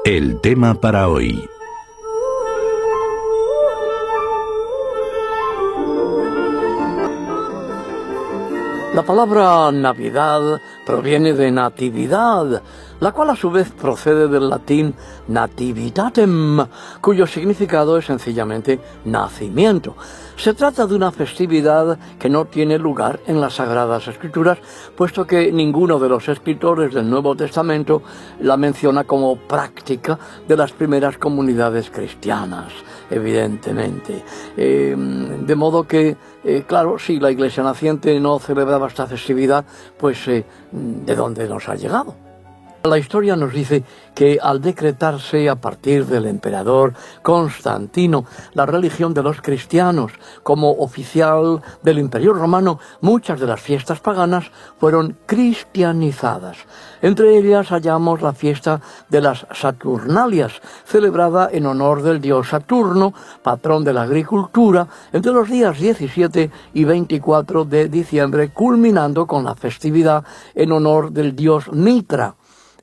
El tema para hoy. La palabra Navidad proviene de natividad, la cual a su vez procede del latín nativitatem, cuyo significado es sencillamente nacimiento. Se trata de una festividad que no tiene lugar en las Sagradas Escrituras, puesto que ninguno de los escritores del Nuevo Testamento la menciona como práctica de las primeras comunidades cristianas, evidentemente. De modo que, claro, si la Iglesia naciente no celebraba esta festividad, pues ¿de dónde nos ha llegado? La historia nos dice que al decretarse a partir del emperador Constantino la religión de los cristianos como oficial del Imperio Romano, muchas de las fiestas paganas fueron cristianizadas. Entre ellas hallamos la fiesta de las Saturnalias, celebrada en honor del dios Saturno, patrón de la agricultura, entre los días 17 y 24 de diciembre, culminando con la festividad en honor del dios Mitra,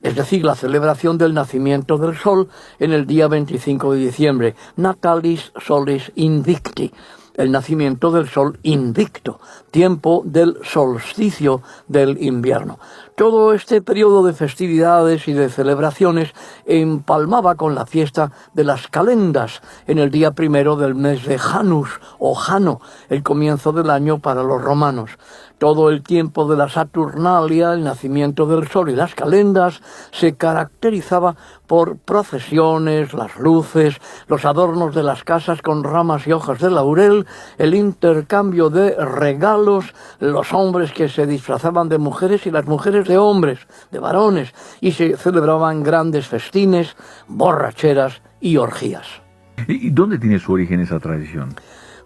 es decir, la celebración del nacimiento del sol en el día 25 de diciembre, Natalis Solis Invicti, el nacimiento del sol invicto, tiempo del solsticio del invierno. Todo este periodo de festividades y de celebraciones empalmaba con la fiesta de las calendas en el día primero del mes de Janus o Jano, el comienzo del año para los romanos. Todo el tiempo de la Saturnalia, el nacimiento del sol y las calendas, se caracterizaba por procesiones, las luces, los adornos de las casas con ramas y hojas de laurel, el intercambio de regalos, los hombres que se disfrazaban de mujeres y las mujeres de hombres, de varones, y se celebraban grandes festines, borracheras y orgías. ¿Y dónde tiene su origen esa tradición?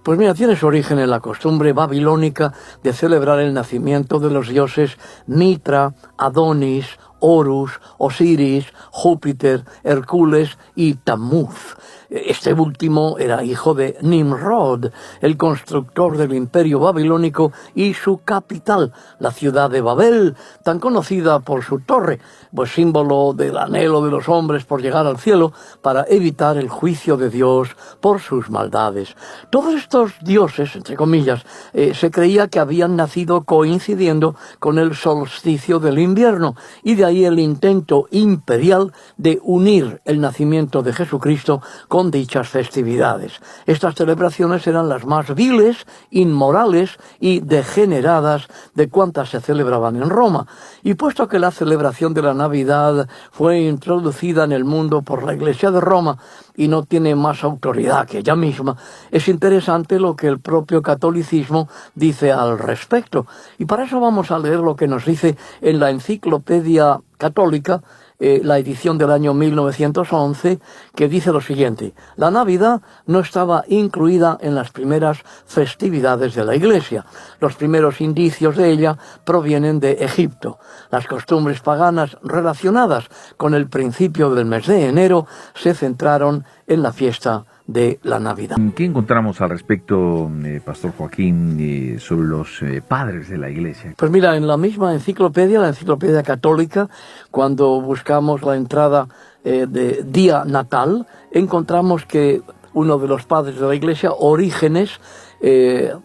Pues mira, tiene su origen en la costumbre babilónica de celebrar el nacimiento de los dioses Mitra, Adonis, Horus, Osiris, Júpiter, Hércules y Tammuz. Este último era hijo de Nimrod, el constructor del imperio babilónico, y su capital, la ciudad de Babel, tan conocida por su torre, pues símbolo del anhelo de los hombres por llegar al cielo para evitar el juicio de Dios por sus maldades. Todos estos dioses, entre comillas, se creía que habían nacido coincidiendo con el solsticio del invierno, y de ahí el intento imperial de unir el nacimiento de Jesucristo con dichas festividades. Estas celebraciones eran las más viles, inmorales y degeneradas de cuantas se celebraban en Roma. Y puesto que la celebración de la Navidad fue introducida en el mundo por la Iglesia de Roma y no tiene más autoridad que ella misma, es interesante lo que el propio catolicismo dice al respecto. Y para eso vamos a leer lo que nos dice en la Enciclopedia Católica, la edición del año 1911, que dice lo siguiente: la Navidad no estaba incluida en las primeras festividades de la Iglesia. Los primeros indicios de ella provienen de Egipto. Las costumbres paganas relacionadas con el principio del mes de enero se centraron en la fiesta de la Navidad. ¿Qué encontramos al respecto, Pastor Joaquín, sobre los padres de la Iglesia? Pues mira, en la misma enciclopedia, la Enciclopedia Católica, cuando buscamos la entrada de día natal, encontramos que uno de los padres de la Iglesia, Orígenes,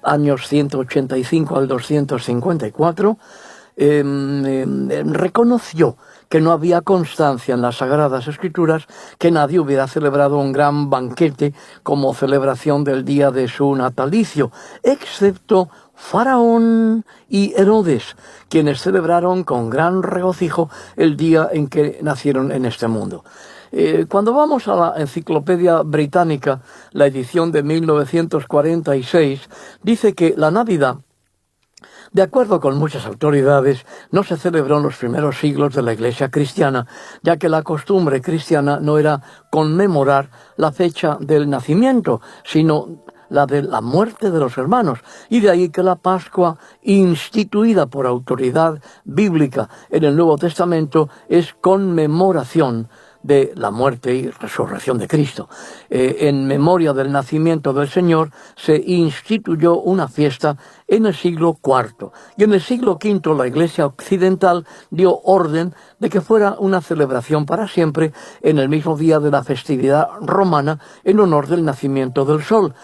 años 185 al 254, reconoció que no había constancia en las Sagradas Escrituras que nadie hubiera celebrado un gran banquete como celebración del día de su natalicio, excepto Faraón y Herodes, quienes celebraron con gran regocijo el día en que nacieron en este mundo. Cuando vamos a la Enciclopedia Británica, la edición de 1946, dice que la Navidad, de acuerdo con muchas autoridades, no se celebró en los primeros siglos de la Iglesia cristiana, ya que la costumbre cristiana no era conmemorar la fecha del nacimiento, sino la de la muerte de los hermanos, y de ahí que la Pascua, instituida por autoridad bíblica en el Nuevo Testamento, es conmemoración de la muerte y resurrección de Cristo. En memoria del nacimiento del Señor se instituyó una fiesta en el siglo IV. Y en el siglo V la Iglesia occidental dio orden de que fuera una celebración para siempre en el mismo día de la festividad romana en honor del nacimiento del sol,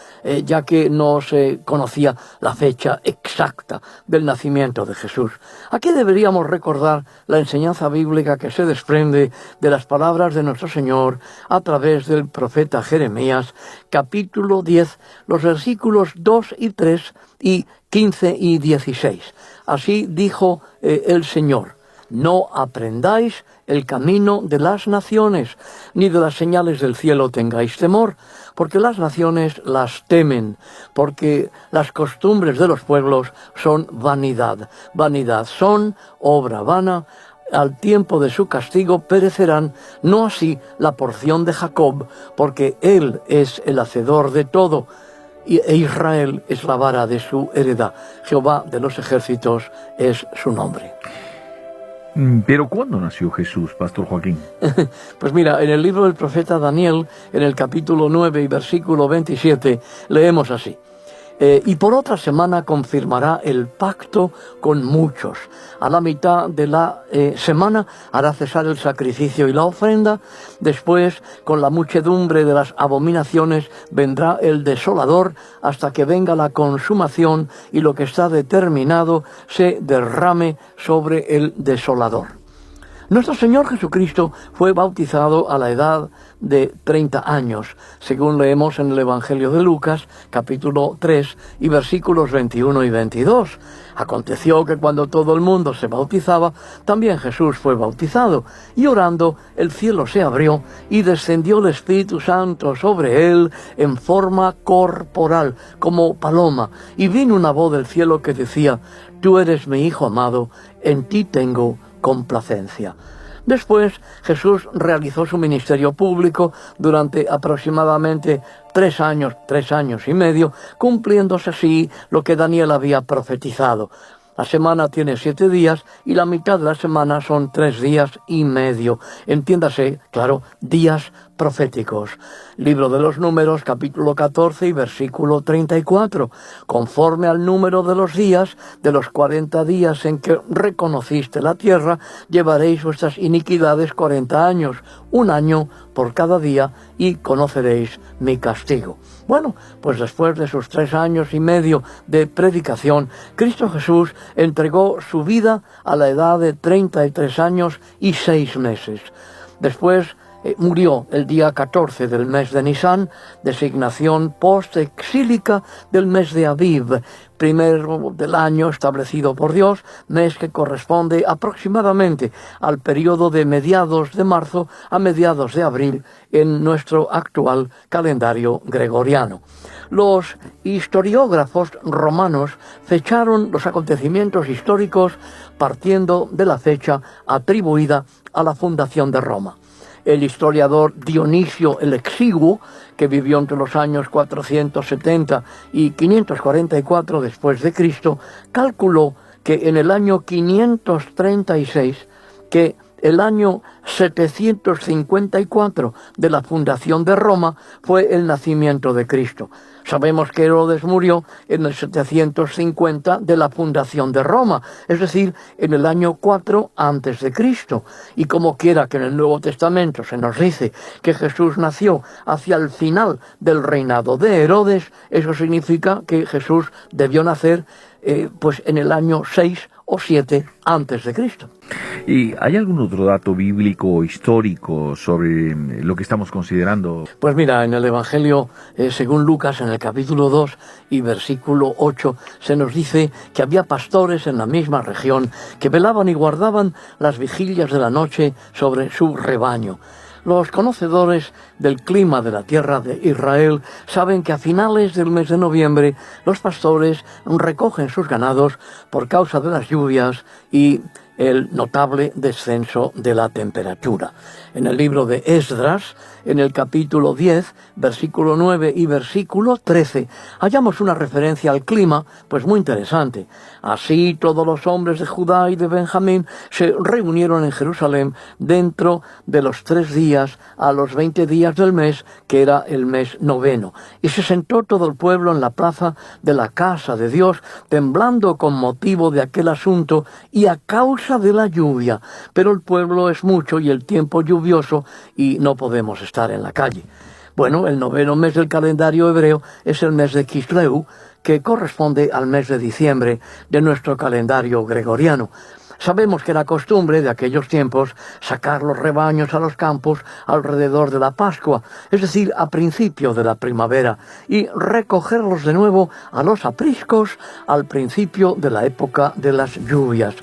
ya que no se conocía la fecha exacta del nacimiento de Jesús. Aquí deberíamos recordar la enseñanza bíblica que se desprende de las palabras de nuestro Señor a través del profeta Jeremías, capítulo 10, los versículos 2 y 3 y 15 y 16. Así dijo el Señor: no aprendáis el camino de las naciones, ni de las señales del cielo tengáis temor, porque las naciones las temen, porque las costumbres de los pueblos son vanidad. Vanidad son obra vana, al tiempo de su castigo perecerán, no así la porción de Jacob, porque él es el hacedor de todo, e Israel es la vara de su heredad. Jehová de los ejércitos es su nombre. Pero ¿cuándo nació Jesús, Pastor Joaquín? Pues mira, en el libro del profeta Daniel, en el capítulo 9 y versículo 27, leemos así: y por otra semana confirmará el pacto con muchos. A la mitad de la semana hará cesar el sacrificio y la ofrenda. Después, con la muchedumbre de las abominaciones, vendrá el desolador hasta que venga la consumación y lo que está determinado se derrame sobre el desolador. Nuestro Señor Jesucristo fue bautizado a la edad de 30 años, según leemos en el Evangelio de Lucas, capítulo 3, y versículos 21 y 22. Aconteció que cuando todo el mundo se bautizaba, también Jesús fue bautizado, y orando, el cielo se abrió, y descendió el Espíritu Santo sobre él en forma corporal, como paloma, y vino una voz del cielo que decía: Tú eres mi Hijo amado, en ti tengo complacencia. Después, Jesús realizó su ministerio público durante aproximadamente 3 años y medio, cumpliéndose así lo que Daniel había profetizado. La semana tiene 7 días y la mitad de la semana son 3 días y medio. Entiéndase, claro, días proféticos. Libro de los Números, capítulo 14 y versículo 34. Conforme al número de los días, de los 40 días en que reconociste la tierra, llevaréis vuestras iniquidades 40 años, 1 año por cada día, y conoceréis mi castigo. Bueno, pues después de sus 3 años y medio de predicación, Cristo Jesús entregó su vida a la edad de 33 años y 6 meses. Después murió el día 14 del mes de Nisan, designación post-exílica del mes de Aviv, primero del año establecido por Dios, mes que corresponde aproximadamente al periodo de mediados de marzo a mediados de abril en nuestro actual calendario gregoriano. Los historiógrafos romanos fecharon los acontecimientos históricos partiendo de la fecha atribuida a la fundación de Roma. El historiador Dionisio el Exiguo, que vivió entre los años 470 y 544 después de Cristo, calculó que en el año 536, que el año 754 de la fundación de Roma fue el nacimiento de Cristo. Sabemos que Herodes murió en el 750 de la fundación de Roma, es decir, en el año 4 antes de Cristo. Y como quiera que en el Nuevo Testamento se nos dice que Jesús nació hacia el final del reinado de Herodes, eso significa que Jesús debió nacer pues en el año 6 o 7 antes de Cristo. ¿Y hay algún otro dato bíblico o histórico sobre lo que estamos considerando? Pues mira, en el Evangelio, según Lucas, en el capítulo 2 y versículo 8, se nos dice que había pastores en la misma región que velaban y guardaban las vigilias de la noche sobre su rebaño. Los conocedores del clima de la tierra de Israel saben que a finales del mes de noviembre los pastores recogen sus ganados por causa de las lluvias y el notable descenso de la temperatura. En el libro de Esdras, en el capítulo 10, versículo 9 y versículo 13, hallamos una referencia al clima, pues muy interesante. Así todos los hombres de Judá y de Benjamín se reunieron en Jerusalén dentro de los 3 días a los 20 días del mes, que era el mes noveno. Y se sentó todo el pueblo en la plaza de la casa de Dios, temblando con motivo de aquel asunto y a causa de la lluvia. Pero el pueblo es mucho y el tiempo lluvioso y no podemos estar en la calle. Bueno, el noveno mes del calendario hebreo es el mes de Kisleu, que corresponde al mes de diciembre de nuestro calendario gregoriano. Sabemos que era costumbre de aquellos tiempos sacar los rebaños a los campos alrededor de la Pascua, es decir, a principio de la primavera, y recogerlos de nuevo a los apriscos al principio de la época de las lluvias.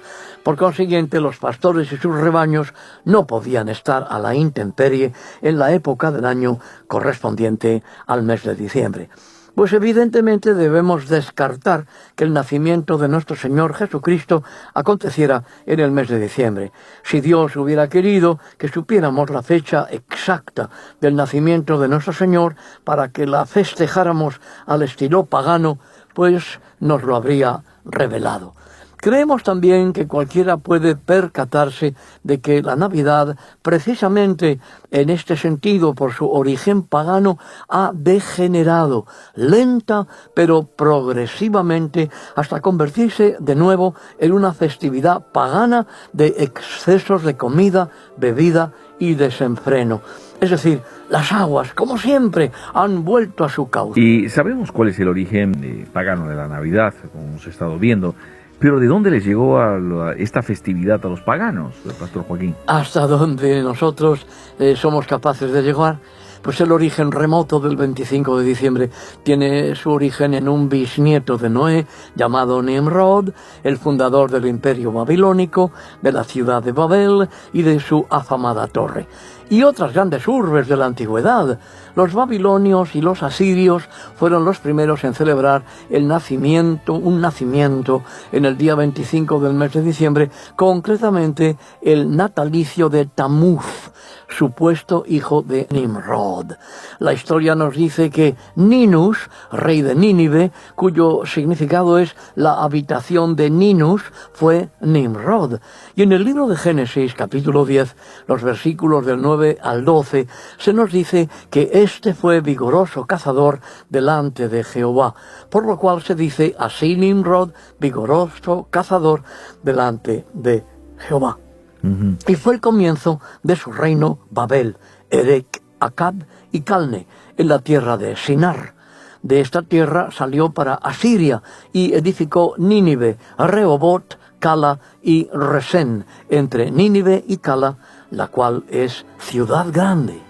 Por consiguiente, los pastores y sus rebaños no podían estar a la intemperie en la época del año correspondiente al mes de diciembre. Pues evidentemente debemos descartar que el nacimiento de nuestro Señor Jesucristo aconteciera en el mes de diciembre. Si Dios hubiera querido que supiéramos la fecha exacta del nacimiento de nuestro Señor para que la festejáramos al estilo pagano, pues nos lo habría revelado. Creemos también que cualquiera puede percatarse de que la Navidad, precisamente en este sentido, por su origen pagano, ha degenerado lenta pero progresivamente hasta convertirse de nuevo en una festividad pagana de excesos de comida, bebida y desenfreno. Es decir, las aguas, como siempre, han vuelto a su cauce. Y sabemos cuál es el origen pagano de la Navidad, como hemos estado viendo. Pero ¿de dónde les llegó esta festividad a los paganos, Pastor Joaquín? Hasta donde nosotros somos capaces de llegar, pues el origen remoto del 25 de diciembre tiene su origen en un bisnieto de Noé llamado Nimrod, el fundador del imperio babilónico, de la ciudad de Babel y de su afamada torre. Y otras grandes urbes de la antigüedad. Los babilonios y los asirios fueron los primeros en celebrar un nacimiento en el día 25 del mes de diciembre, concretamente el natalicio de Tamuz, supuesto hijo de Nimrod. La historia nos dice que Ninus, rey de Nínive, cuyo significado es la habitación de Ninus, fue Nimrod. Y en el libro de Génesis, capítulo 10, los versículos del 9 al 12, se nos dice que este fue vigoroso cazador delante de Jehová, por lo cual se dice así Nimrod, vigoroso cazador delante de Jehová. Y fue el comienzo de su reino Babel, Erec, Acad y Calne, en la tierra de Sinar. De esta tierra salió para Asiria y edificó Nínive, Rehobot, Cala y Resén, entre Nínive y Cala, la cual es ciudad grande.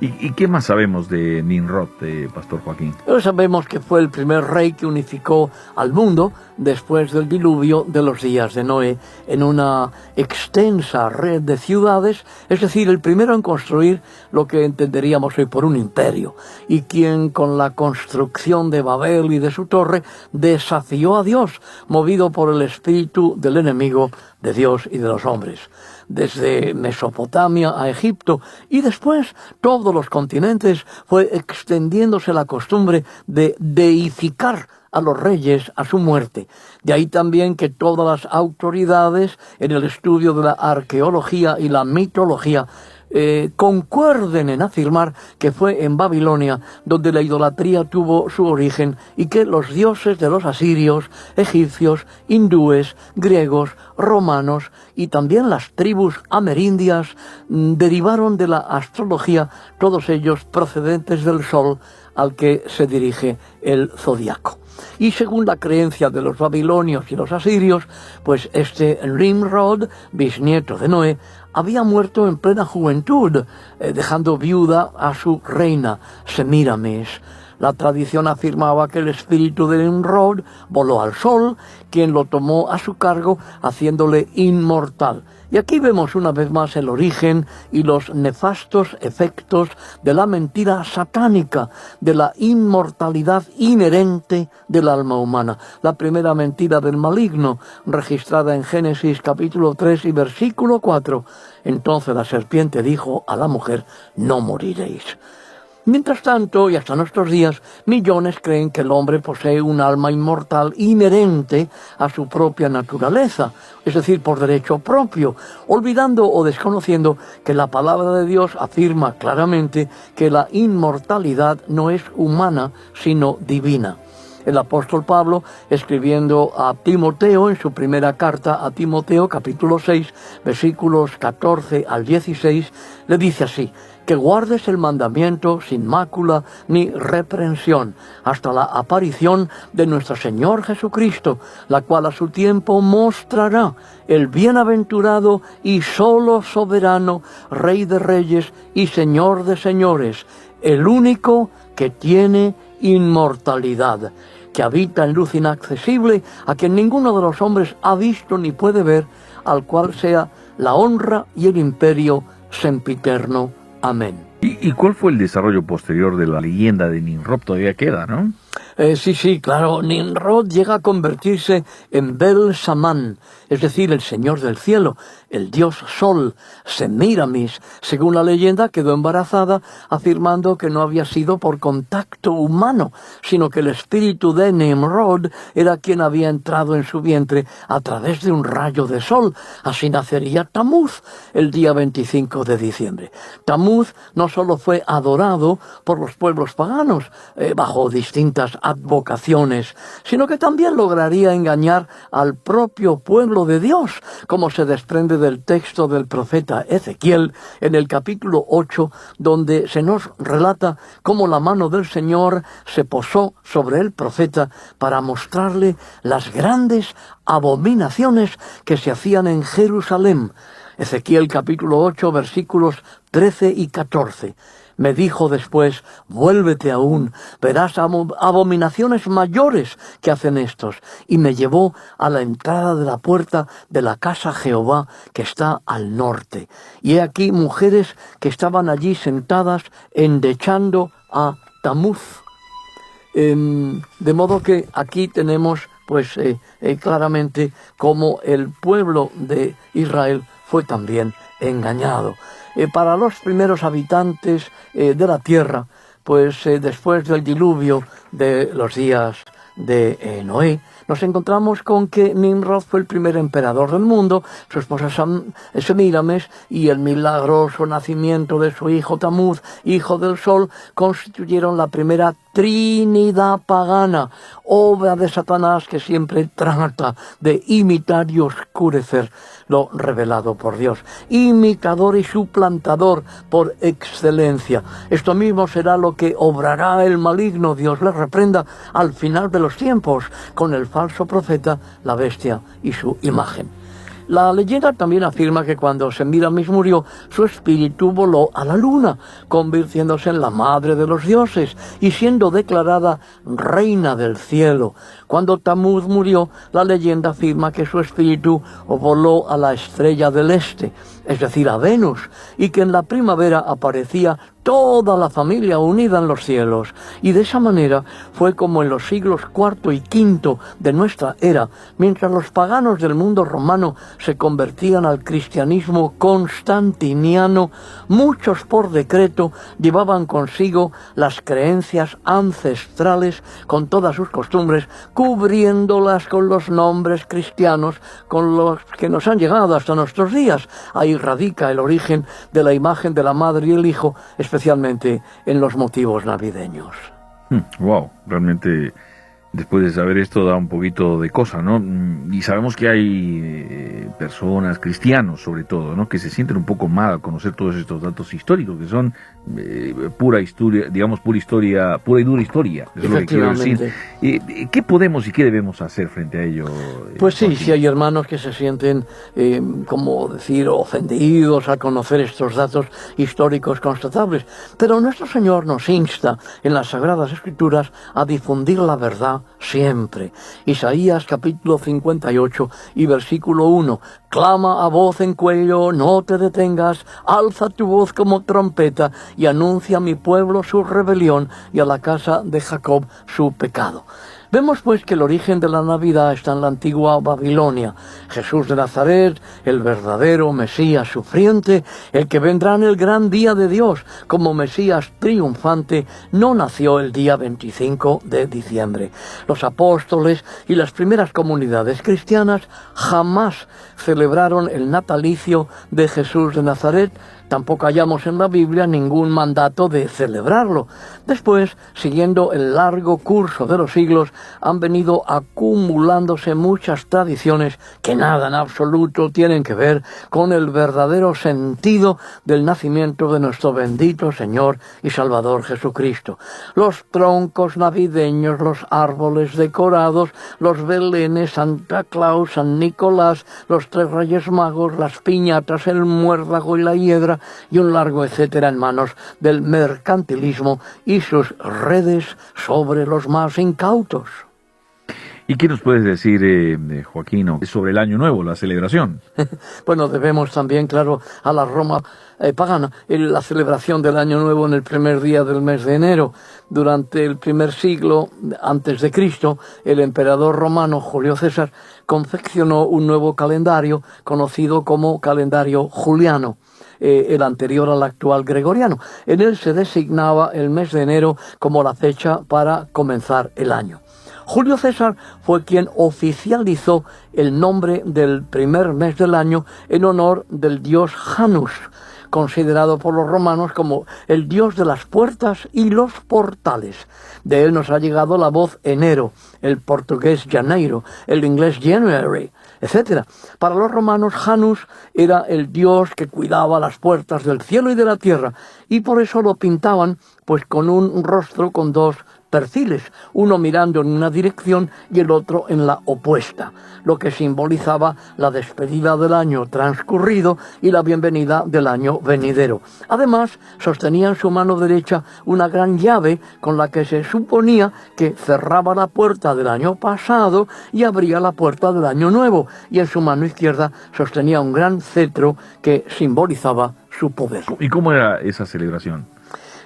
¿Y qué más sabemos de Nimrod, Pastor Joaquín? Sabemos que fue el primer rey que unificó al mundo después del diluvio de los días de Noé en una extensa red de ciudades, es decir, el primero en construir lo que entenderíamos hoy por un imperio, y quien con la construcción de Babel y de su torre desafió a Dios, movido por el espíritu del enemigo de Dios y de los hombres. Desde Mesopotamia a Egipto y después todos los continentes fue extendiéndose la costumbre de deificar a los reyes a su muerte. De ahí también que todas las autoridades en el estudio de la arqueología y la mitología concuerden en afirmar que fue en Babilonia donde la idolatría tuvo su origen y que los dioses de los asirios, egipcios, hindúes, griegos, romanos y también las tribus amerindias derivaron de la astrología, todos ellos procedentes del sol al que se dirige el zodiaco. Y según la creencia de los babilonios y los asirios, pues este Nimrod, bisnieto de Noé, había muerto en plena juventud, dejando viuda a su reina Semíramis. La tradición afirmaba que el espíritu de Nimrod voló al sol, quien lo tomó a su cargo, haciéndole inmortal. Y aquí vemos una vez más el origen y los nefastos efectos de la mentira satánica, de la inmortalidad inherente del alma humana. La primera mentira del maligno, registrada en Génesis capítulo 3 y versículo 4. Entonces la serpiente dijo a la mujer: no moriréis. Mientras tanto, y hasta nuestros días, millones creen que el hombre posee un alma inmortal inherente a su propia naturaleza, es decir, por derecho propio, olvidando o desconociendo que la palabra de Dios afirma claramente que la inmortalidad no es humana, sino divina. El apóstol Pablo, escribiendo a Timoteo en su primera carta a Timoteo, capítulo 6, versículos 14 al 16, le dice así: que guardes el mandamiento sin mácula ni reprensión, hasta la aparición de nuestro Señor Jesucristo, la cual a su tiempo mostrará el bienaventurado y solo soberano, Rey de reyes y Señor de señores, el único que tiene inmortalidad, que habita en luz inaccesible, a quien ninguno de los hombres ha visto ni puede ver, al cual sea la honra y el imperio sempiterno. Amén. ¿Y cuál fue el desarrollo posterior de la leyenda de Nimrod? Todavía queda, ¿no? Sí, claro. Nimrod llega a convertirse en Bel-Samán, es decir, el señor del cielo, el dios Sol. Semíramis, según la leyenda, quedó embarazada, afirmando que no había sido por contacto humano, sino que el espíritu de Nimrod era quien había entrado en su vientre a través de un rayo de sol. Así nacería Tamuz el día 25 de diciembre. Tamuz no solo fue adorado por los pueblos paganos, bajo distintas advocaciones, sino que también lograría engañar al propio pueblo de Dios, como se desprende del texto del profeta Ezequiel en el capítulo 8, donde se nos relata cómo la mano del Señor se posó sobre el profeta para mostrarle las grandes abominaciones que se hacían en Jerusalén. Ezequiel capítulo 8, versículos 13 y 14. Me dijo después: vuélvete aún, verás abominaciones mayores que hacen estos. Y me llevó a la entrada de la puerta de la casa Jehová, que está al norte. Y he aquí mujeres que estaban allí sentadas endechando a Tamuz. De modo que aquí tenemos claramente cómo el pueblo de Israel fue también engañado. Para los primeros habitantes de la tierra, después del diluvio de los días de Noé, nos encontramos con que Nimrod fue el primer emperador del mundo, su esposa Semíramis y el milagroso nacimiento de su hijo Tamuz, hijo del sol, constituyeron la primera Trinidad pagana, obra de Satanás que siempre trata de imitar y oscurecer lo revelado por Dios. Imitador y suplantador por excelencia. Esto mismo será lo que obrará el maligno, Dios le reprenda, al final de los tiempos, con el falso profeta, la bestia y su imagen. La leyenda también afirma que cuando Semíramis murió, su espíritu voló a la luna, convirtiéndose en la madre de los dioses y siendo declarada reina del cielo. Cuando Tamuz murió, la leyenda afirma que su espíritu voló a la estrella del este, es decir, a Venus, y que en la primavera aparecía toda la familia unida en los cielos. Y de esa manera fue como en los siglos IV y V de nuestra era, mientras los paganos del mundo romano se convertían al cristianismo constantiniano, muchos por decreto llevaban consigo las creencias ancestrales con todas sus costumbres, cubriéndolas con los nombres cristianos con los que nos han llegado hasta nuestros días. Ahí radica el origen de la imagen de la madre y el hijo, especialmente en los motivos navideños. Wow, realmente Después de saber esto da un poquito de cosa, ¿no? Y sabemos que hay personas, cristianos sobre todo, ¿no? Que se sienten un poco mal al conocer todos estos datos históricos, que son pura historia, digamos, pura historia, pura y dura historia. Eso es lo que quiero decir. ¿Qué podemos y qué debemos hacer frente a ello? Pues sí, sí hay hermanos que se sienten, como decir, ofendidos al conocer estos datos históricos constatables. Pero nuestro Señor nos insta en las Sagradas Escrituras a difundir la verdad siempre. Isaías capítulo 58 y versículo 1. Clama a voz en cuello, no te detengas, alza tu voz como trompeta y anuncia a mi pueblo su rebelión y a la casa de Jacob su pecado. Vemos pues que el origen de la Navidad está en la antigua Babilonia. Jesús de Nazaret, el verdadero Mesías sufriente, el que vendrá en el gran día de Dios como Mesías triunfante, no nació el día 25 de diciembre. Los apóstoles y las primeras comunidades cristianas jamás celebraron el natalicio de Jesús de Nazaret. Tampoco hallamos en la Biblia ningún mandato de celebrarlo. Después, siguiendo el largo curso de los siglos, han venido acumulándose muchas tradiciones que nada en absoluto tienen que ver con el verdadero sentido del nacimiento de nuestro bendito Señor y Salvador Jesucristo. Los troncos navideños, los árboles decorados, los belenes, Santa Claus, San Nicolás, los tres Reyes Magos, las piñatas, el muérdago y la hiedra, y un largo etcétera en manos del mercantilismo y sus redes sobre los más incautos. ¿Y qué nos puedes decir, Joaquín, sobre el Año Nuevo, la celebración? Bueno, debemos también, claro, a la Roma pagana, la celebración del Año Nuevo en el primer día del mes de enero. Durante el primer siglo antes de Cristo, el emperador romano Julio César confeccionó un nuevo calendario conocido como calendario juliano. El anterior al actual gregoriano. En él se designaba el mes de enero como la fecha para comenzar el año. Julio César fue quien oficializó el nombre del primer mes del año en honor del dios Janus, considerado por los romanos como el dios de las puertas y los portales. De él nos ha llegado la voz enero, el portugués janeiro, el inglés January, etc. Para los romanos, Janus era el dios que cuidaba las puertas del cielo y de la tierra, y por eso lo pintaban pues con un rostro con dos perfiles, uno mirando en una dirección y el otro en la opuesta, lo que simbolizaba la despedida del año transcurrido y la bienvenida del año venidero. Además, sostenía en su mano derecha una gran llave con la que se suponía que cerraba la puerta del año pasado y abría la puerta del año nuevo, y en su mano izquierda sostenía un gran cetro que simbolizaba su poder. ¿Y cómo era esa celebración?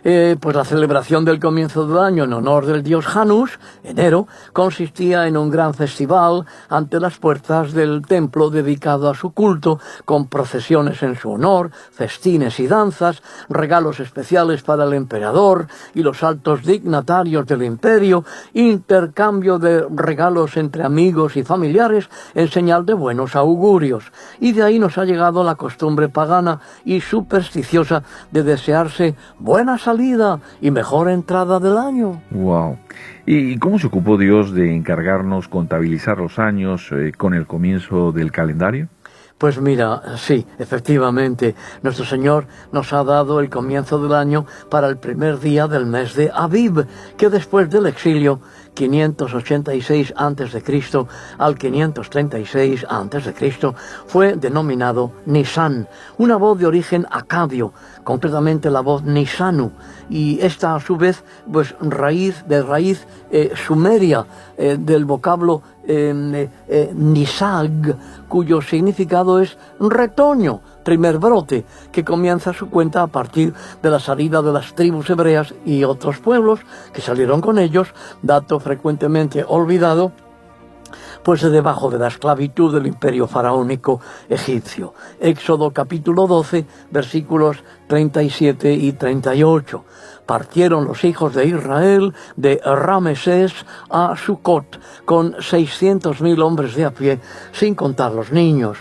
Pues la celebración del comienzo del año en honor del dios Janus, enero, consistía en un gran festival ante las puertas del templo dedicado a su culto, con procesiones en su honor, festines y danzas, regalos especiales para el emperador y los altos dignatarios del imperio, intercambio de regalos entre amigos y familiares en señal de buenos augurios. Y de ahí nos ha llegado la costumbre pagana y supersticiosa de desearse buena salida y mejor entrada del año. Wow. ¿Y cómo se ocupó Dios de encargarnos contabilizar los años con el comienzo del calendario? Pues mira, sí, efectivamente, nuestro Señor nos ha dado el comienzo del año para el primer día del mes de Abib, que después del exilio 586 a.C. al 536 a.C. fue denominado Nisan, una voz de origen acadio, concretamente la voz Nisanu, y esta a su vez pues raíz sumeria del vocablo Nisag, cuyo significado es retoño, primer brote, que comienza su cuenta a partir de la salida de las tribus hebreas y otros pueblos que salieron con ellos, dato frecuentemente olvidado, pues de debajo de la esclavitud del imperio faraónico egipcio. Éxodo capítulo 12, versículos 37 y 38. Partieron los hijos de Israel de Ramesés a Sucot con 600.000 hombres de a pie, sin contar los niños.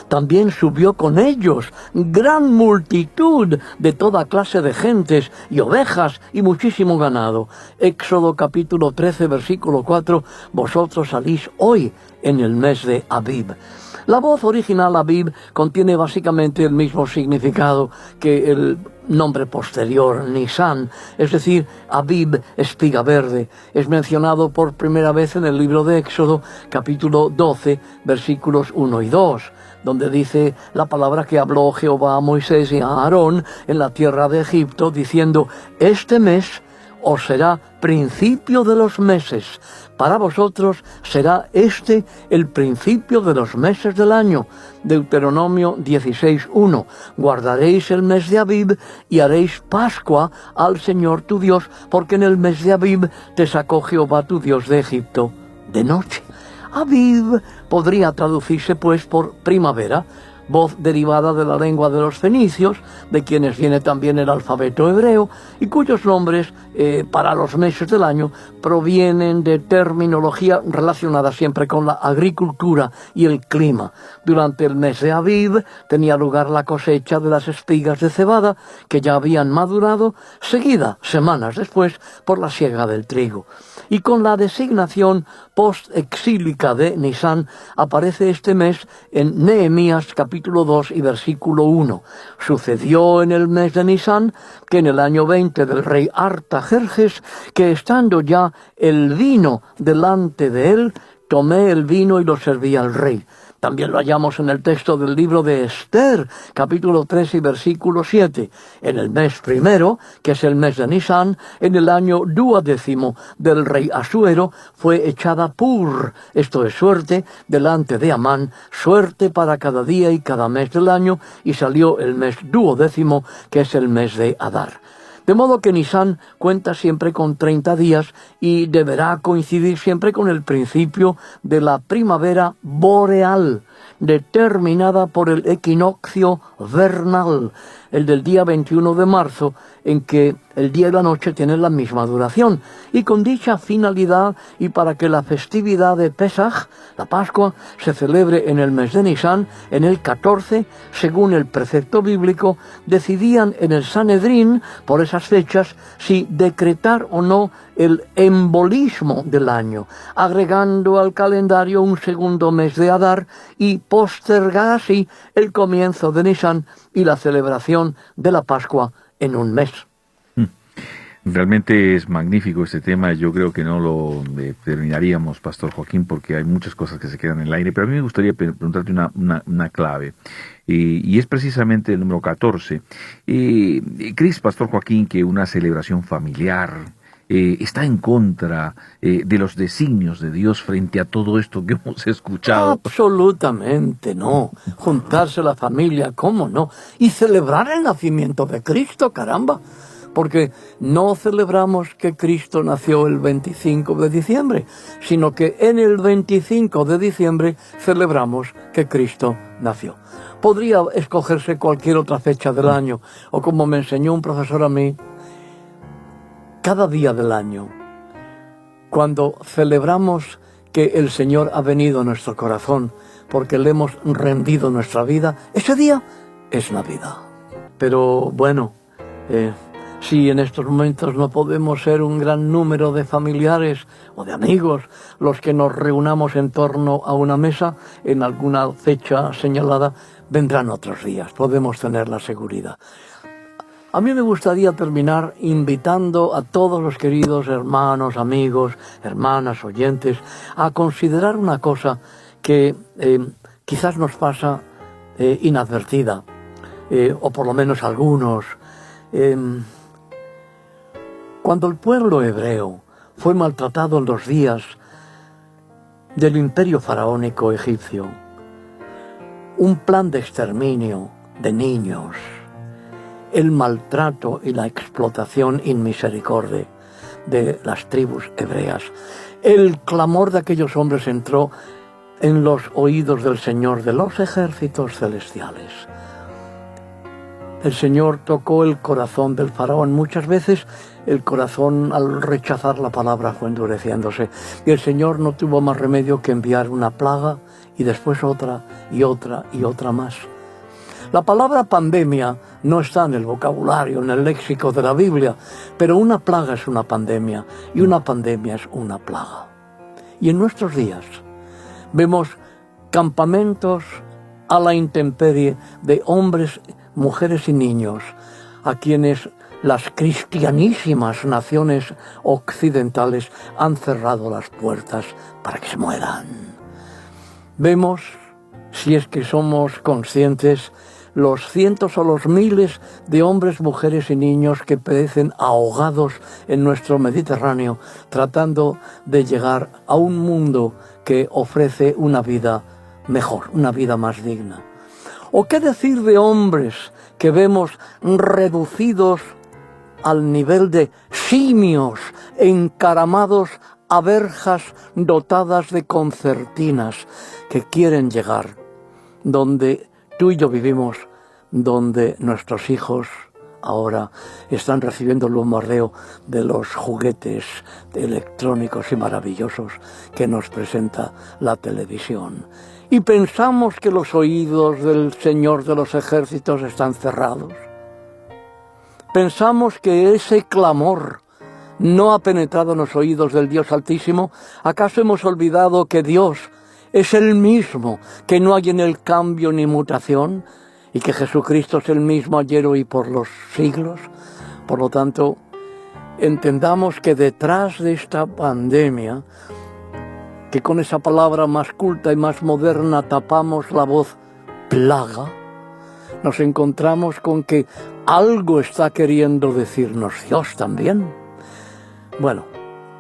También subió con ellos gran multitud de toda clase de gentes y ovejas y muchísimo ganado. Éxodo capítulo 13, versículo 4, vosotros salís hoy en el mes de Abib. La voz original Abib contiene básicamente el mismo significado que el nombre posterior, Nisan, es decir, Abib, espiga verde. Es mencionado por primera vez en el libro de Éxodo, capítulo 12, versículos 1 y 2, donde dice la palabra que habló Jehová a Moisés y a Aarón en la tierra de Egipto, diciendo: este mes os será principio de los meses. Para vosotros será este el principio de los meses del año. Deuteronomio 16:1. Guardaréis el mes de Abib y haréis Pascua al Señor tu Dios, porque en el mes de Abib te sacó Jehová tu Dios de Egipto de noche. Abib podría traducirse pues por primavera, voz derivada de la lengua de los fenicios, de quienes viene también el alfabeto hebreo, y cuyos nombres para los meses del año provienen de terminología relacionada siempre con la agricultura y el clima. Durante el mes de Abib tenía lugar la cosecha de las espigas de cebada, que ya habían madurado, seguida, semanas después, por la siega del trigo. Y con la designación post-exílica de Nisan aparece este mes en Nehemías capítulo 2 y versículo 1. Sucedió en el mes de Nisan que en el año 20 del rey Artajerjes, que estando ya el vino delante de él, tomé el vino y lo serví al rey. También lo hallamos en el texto del libro de Esther, capítulo 3 y versículo 7. En el mes primero, que es el mes de Nisan, en el año 12 del rey Asuero, fue echada pur, esto es suerte, delante de Amán, suerte para cada día y cada mes del año, y salió el mes 12, que es el mes de Adar. De modo que Nisan cuenta siempre con 30 días y deberá coincidir siempre con el principio de la primavera boreal, determinada por el equinoccio vernal, el del día 21 de marzo, en que el día y la noche tienen la misma duración, y con dicha finalidad y para que la festividad de Pesaj, la Pascua, se celebre en el mes de Nisan, en el 14, según el precepto bíblico, decidían en el Sanedrín, por esas fechas, si decretar o no el embolismo del año, agregando al calendario un segundo mes de Adar y postergar así el comienzo de Nisan y la celebración de la Pascua en un mes. Realmente es magnífico este tema. Yo creo que no lo terminaríamos, Pastor Joaquín, porque hay muchas cosas que se quedan en el aire, pero a mí me gustaría preguntarte una clave, y es precisamente el número 14. ¿Crees, Pastor Joaquín, que una celebración familiar está en contra de los designios de Dios frente a todo esto que hemos escuchado? Absolutamente no. Juntarse la familia, ¿cómo no? Y celebrar el nacimiento de Cristo, caramba. Porque no celebramos que Cristo nació el 25 de diciembre, sino que en el 25 de diciembre celebramos que Cristo nació. Podría escogerse cualquier otra fecha del año, o como me enseñó un profesor a mí, cada día del año, cuando celebramos que el Señor ha venido a nuestro corazón porque le hemos rendido nuestra vida, ese día es Navidad. Pero bueno, si en estos momentos no podemos ser un gran número de familiares o de amigos los que nos reunamos en torno a una mesa en alguna fecha señalada, vendrán otros días, podemos tener la seguridad. A mí me gustaría terminar invitando a todos los queridos hermanos, amigos, hermanas, oyentes, a considerar una cosa que quizás nos pasa inadvertida, o por lo menos algunos. Cuando el pueblo hebreo fue maltratado en los días del imperio faraónico egipcio, un plan de exterminio de niños, el maltrato y la explotación inmisericordia de las tribus hebreas, el clamor de aquellos hombres entró en los oídos del Señor de los ejércitos celestiales. El Señor tocó el corazón del faraón. Muchas veces el corazón, al rechazar la palabra, fue endureciéndose. Y el Señor no tuvo más remedio que enviar una plaga y después otra y otra y otra más. La palabra pandemia no está en el vocabulario, en el léxico de la Biblia, pero una plaga es una pandemia y una pandemia es una plaga. Y en nuestros días vemos campamentos a la intemperie de hombres, mujeres y niños a quienes las cristianísimas naciones occidentales han cerrado las puertas para que se mueran. Vemos, si es que somos conscientes, los cientos o los miles de hombres, mujeres y niños que perecen ahogados en nuestro Mediterráneo tratando de llegar a un mundo que ofrece una vida mejor, una vida más digna. ¿O qué decir de hombres que vemos reducidos al nivel de simios encaramados a verjas dotadas de concertinas que quieren llegar donde tú y yo vivimos, donde nuestros hijos ahora están recibiendo el bombardeo de los juguetes electrónicos y maravillosos que nos presenta la televisión? Y pensamos que los oídos del Señor de los ejércitos están cerrados. Pensamos que ese clamor no ha penetrado en los oídos del Dios Altísimo. ¿Acaso hemos olvidado que Dios es el mismo, que no hay en él cambio ni mutación, y que Jesucristo es el mismo ayer, hoy y por los siglos? Por lo tanto, entendamos que detrás de esta pandemia, que con esa palabra más culta y más moderna tapamos la voz plaga, nos encontramos con que algo está queriendo decirnos Dios también. Bueno,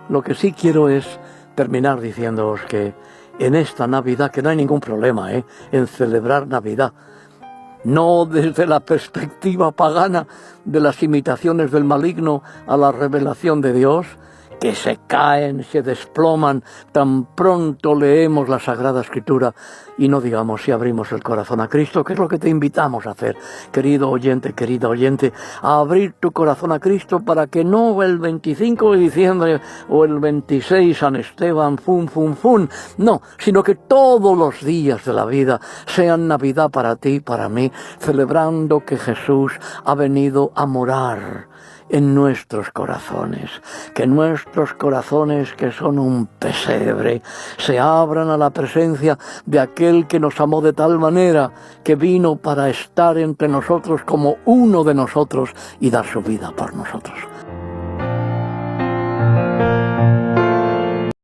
lo que sí quiero es terminar diciéndoos que en esta Navidad, que no hay ningún problema en celebrar Navidad, no desde la perspectiva pagana de las imitaciones del maligno a la revelación de Dios, que se caen, se desploman tan pronto leemos la Sagrada Escritura y no digamos si abrimos el corazón a Cristo, que es lo que te invitamos a hacer, querido oyente, querida oyente, a abrir tu corazón a Cristo para que no el 25 de diciembre o el 26 San Esteban, no, sino que todos los días de la vida sean Navidad para ti y para mí, celebrando que Jesús ha venido a morar en nuestros corazones, que nuestros corazones, que son un pesebre, se abran a la presencia de aquel que nos amó de tal manera que vino para estar entre nosotros como uno de nosotros y dar su vida por nosotros.